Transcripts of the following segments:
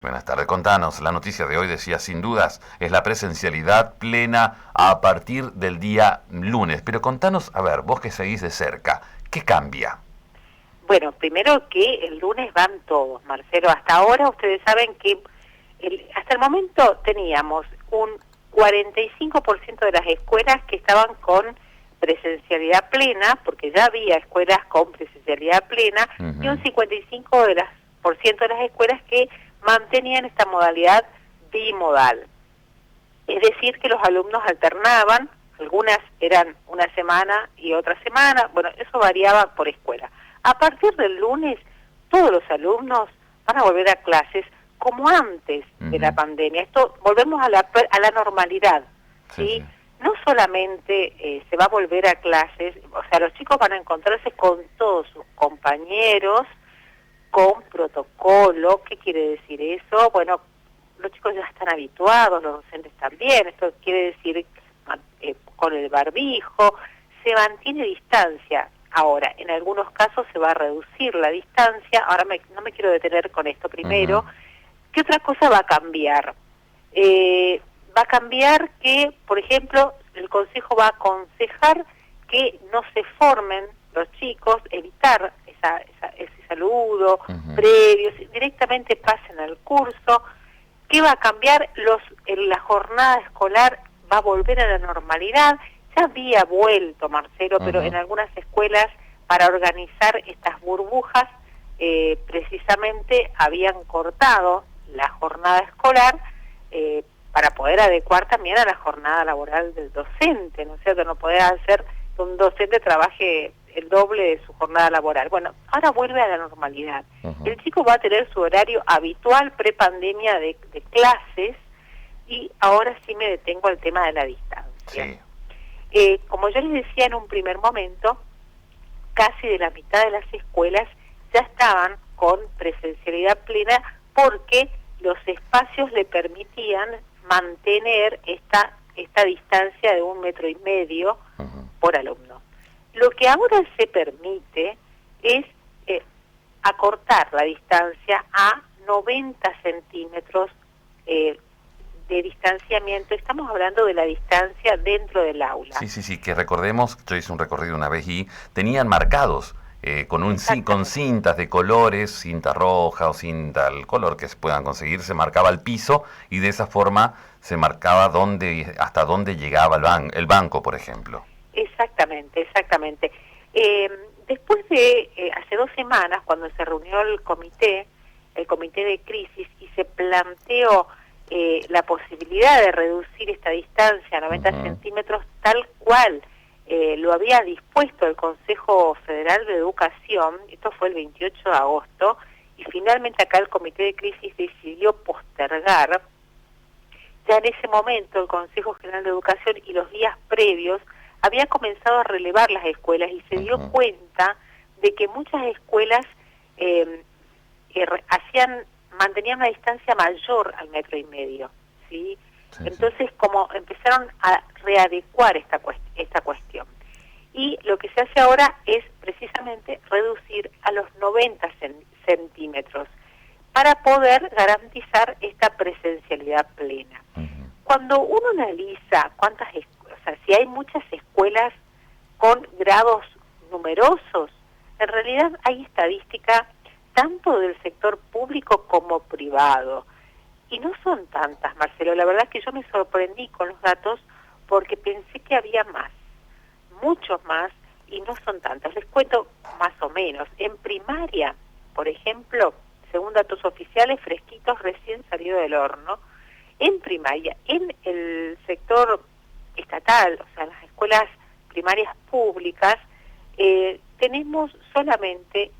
Buenas tardes, contanos. La noticia de hoy decía, sin dudas, es la presencialidad plena a partir del día lunes. Pero contanos, a ver, vos que seguís de cerca, ¿qué cambia? Bueno, primero que el lunes van todos, Marcelo. Hasta ahora ustedes saben que hasta el momento teníamos un 45% de las escuelas que estaban con presencialidad plena, porque ya había escuelas con presencialidad plena, y un Ujú. 55% de las escuelas que mantenían esta modalidad bimodal. Es decir, que los alumnos alternaban, algunas eran una semana y otra semana, bueno, eso variaba por escuela. A partir del lunes, todos los alumnos van a volver a clases como antes de la Ujú. pandemia. Esto, volvemos a la normalidad, Sí, sí. ¿sí? No solamente se va a volver a clases, o sea, los chicos van a encontrarse con todos sus compañeros, con protocolo. ¿Qué quiere decir eso? Bueno, los chicos ya están habituados, los docentes también. Esto quiere decir con el barbijo, se mantiene distancia. Ahora, en algunos casos se va a reducir la distancia. Ahora no me quiero detener con esto Ujú. primero. ¿Qué otra cosa va a cambiar? Va a cambiar que, por ejemplo, el Consejo va a aconsejar que no se formen los chicos, evitar ese saludo Ujú. previo, directamente pasen al curso. ¿Qué va a cambiar? La jornada escolar va a volver a la normalidad. Ya había vuelto, Marcelo, pero en Ujú. algunas escuelas para organizar estas burbujas precisamente habían cortado la jornada escolar para poder adecuar también a la jornada laboral del docente, ¿no es cierto? No poder hacer que un docente trabaje el doble de su jornada laboral. Bueno, ahora vuelve a la normalidad. Ujú. El chico va a tener su horario habitual prepandemia de clases, y ahora sí me detengo al tema de la distancia. Sí. Como yo les decía en un primer momento, casi de la mitad de las escuelas ya estaban con presencialidad plena porque los espacios le permitían mantener esta distancia de 1,5 metros Ujú. por alumno. Lo que ahora se permite es eh, acortar la distancia a 90 centímetros eh, de distanciamiento. Estamos hablando de la distancia dentro del aula. Sí, sí, sí, que recordemos, yo hice un recorrido una vez y tenían marcados con Exactamente. cintas de colores, cinta roja o cinta al color que se puedan conseguir, se marcaba el piso y de esa forma se marcaba hasta dónde llegaba el banco, por ejemplo. Exactamente, exactamente. Eh, Después de hace 2 semanas, cuando se reunió el comité de crisis, y se planteó la posibilidad de reducir esta distancia a 90 Ujú. centímetros, tal cual lo había dispuesto el Consejo Federal de Educación. Esto fue el 28 de agosto, y finalmente acá el comité de crisis decidió postergar. Ya en ese momento el Consejo General de Educación y los días previos había comenzado a relevar las escuelas, y se dio Ujú. cuenta de que muchas escuelas eh, mantenían una distancia mayor al 1,5 metros, ¿sí? Sí, sí. Entonces, como empezaron a readecuar esta cuestión. Y lo que se hace ahora es precisamente reducir a los 90 centímetros para poder garantizar esta presencialidad plena. Ujú. Cuando uno analiza o sea, si hay muchas escuelas con grados numerosos, en realidad hay estadística tanto del sector público como privado. Y no son tantas, Marcelo. La verdad es que yo me sorprendí con los datos porque pensé que había más, muchos más, y no son tantas. Les cuento más o menos. En primaria, por ejemplo, según datos oficiales, fresquitos recién salido del horno, en primaria, en el sector estatal, o sea, en las escuelas primarias públicas, tenemos solamente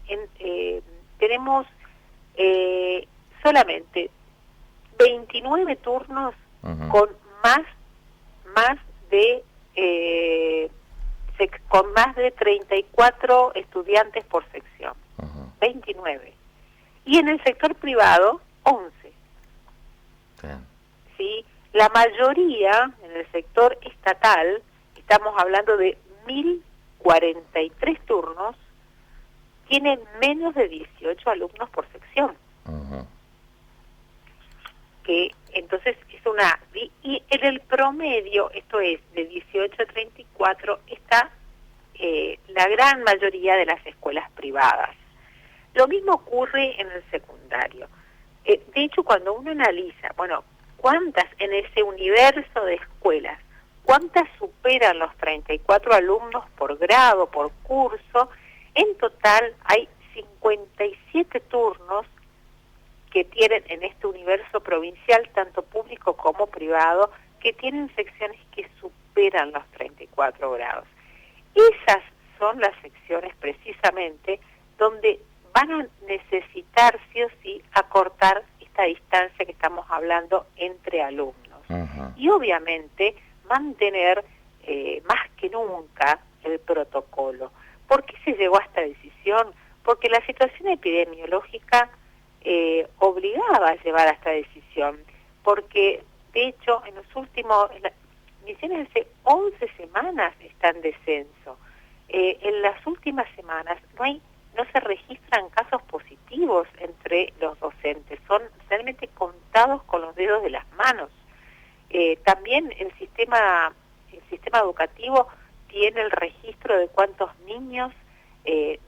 tenemos solamente 29 turnos Ujú. con más más de eh, con más de 34 estudiantes por sección. Ujú. 29. Y en el sector privado, 11. Bien. ¿Sí? La mayoría en el sector estatal, estamos hablando de 1.043 turnos, tienen menos de 18 alumnos por sección. Ujú. que entonces es una... Y en el promedio, esto es, de 18 a 34, está la gran mayoría de las escuelas privadas. Lo mismo ocurre en el secundario. De hecho, cuando uno analiza, bueno, ¿cuántas en ese universo de escuelas, cuántas superan los 34 alumnos por grado, por curso? En total hay 57 turnos que tienen en este universo provincial, tanto público como privado, que tienen secciones que superan los 34 grados. Esas son las secciones precisamente donde van a necesitar sí o sí acortar esta distancia que estamos hablando entre alumnos. Ujú. Y obviamente mantener más que nunca el protocolo. ¿Por qué se llegó a esta decisión? Porque la situación epidemiológica obligaba a llevar a esta decisión, porque de hecho en los últimos, Misiones hace 11 semanas está en descenso. En las últimas semanas no se registran casos positivos entre los docentes, son realmente contados con los dedos de las manos. También el sistema educativo tiene el registro de cuántos niños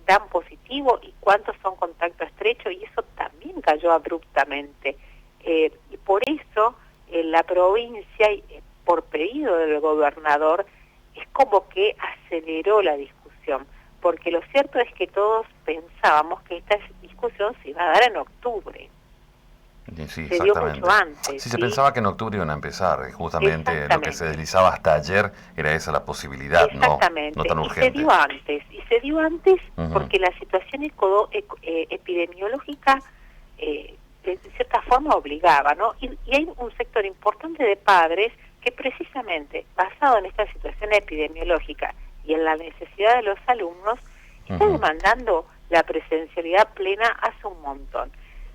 dan positivo y cuántos son contacto estrecho, y eso también cayó abruptamente. Y por eso la provincia, por pedido del gobernador, es como que aceleró la discusión, porque lo cierto es que todos pensábamos que esta discusión se iba a dar en octubre. Sí, se dio mucho antes. Sí, se pensaba que en octubre iban a empezar, y justamente lo que se deslizaba hasta ayer era esa la posibilidad, no tan urgente. Y se dio antes Uh-huh. porque la situación epidemiológica de cierta forma obligaba, ¿no? Y hay un sector importante de padres que precisamente, basado en esta situación epidemiológica y en la necesidad de los alumnos, está Uh-huh. demandando la presencialidad plena hace un montón.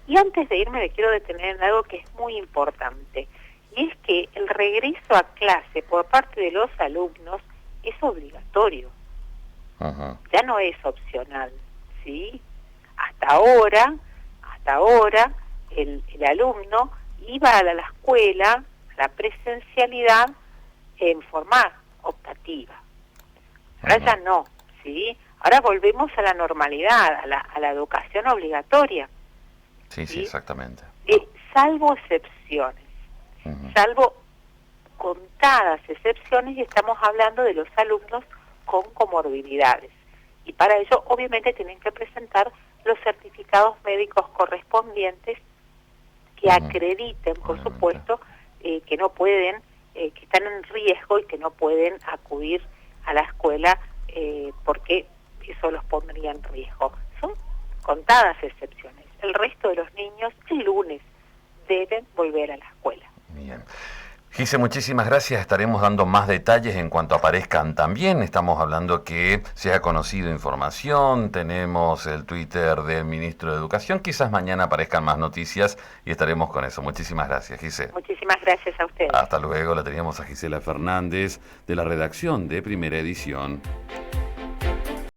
Y antes de irme me quiero detener en algo que es muy importante, y es que el regreso a clase por parte de los alumnos es obligatorio, Uh-huh. ya no es opcional, ¿sí? Hasta ahora el alumno iba a la escuela, a la presencialidad, en forma optativa. Ahora ya no, ¿sí? Ahora volvemos a la normalidad, a la educación obligatoria. Sí, exactamente. Salvo excepciones, Uh-huh. salvo contadas excepciones, y estamos hablando de los alumnos con comorbilidades. Y para ello, obviamente, tienen que presentar los certificados médicos correspondientes que Uh-huh. acrediten, por Obviamente. supuesto, que no pueden, que están en riesgo y que no pueden acudir a la escuela porque eso los pondría en riesgo. Son contadas excepciones. El resto de los niños el lunes deben volver a la escuela. Bien. Gise, muchísimas gracias. Estaremos dando más detalles en cuanto aparezcan también. Estamos hablando que se ha conocido información, tenemos el Twitter del ministro de Educación. Quizás mañana aparezcan más noticias y estaremos con eso. Muchísimas gracias, Gise. Muchísimas gracias a ustedes. Hasta luego. La teníamos a Gisela Fernández de la redacción de Primera Edición.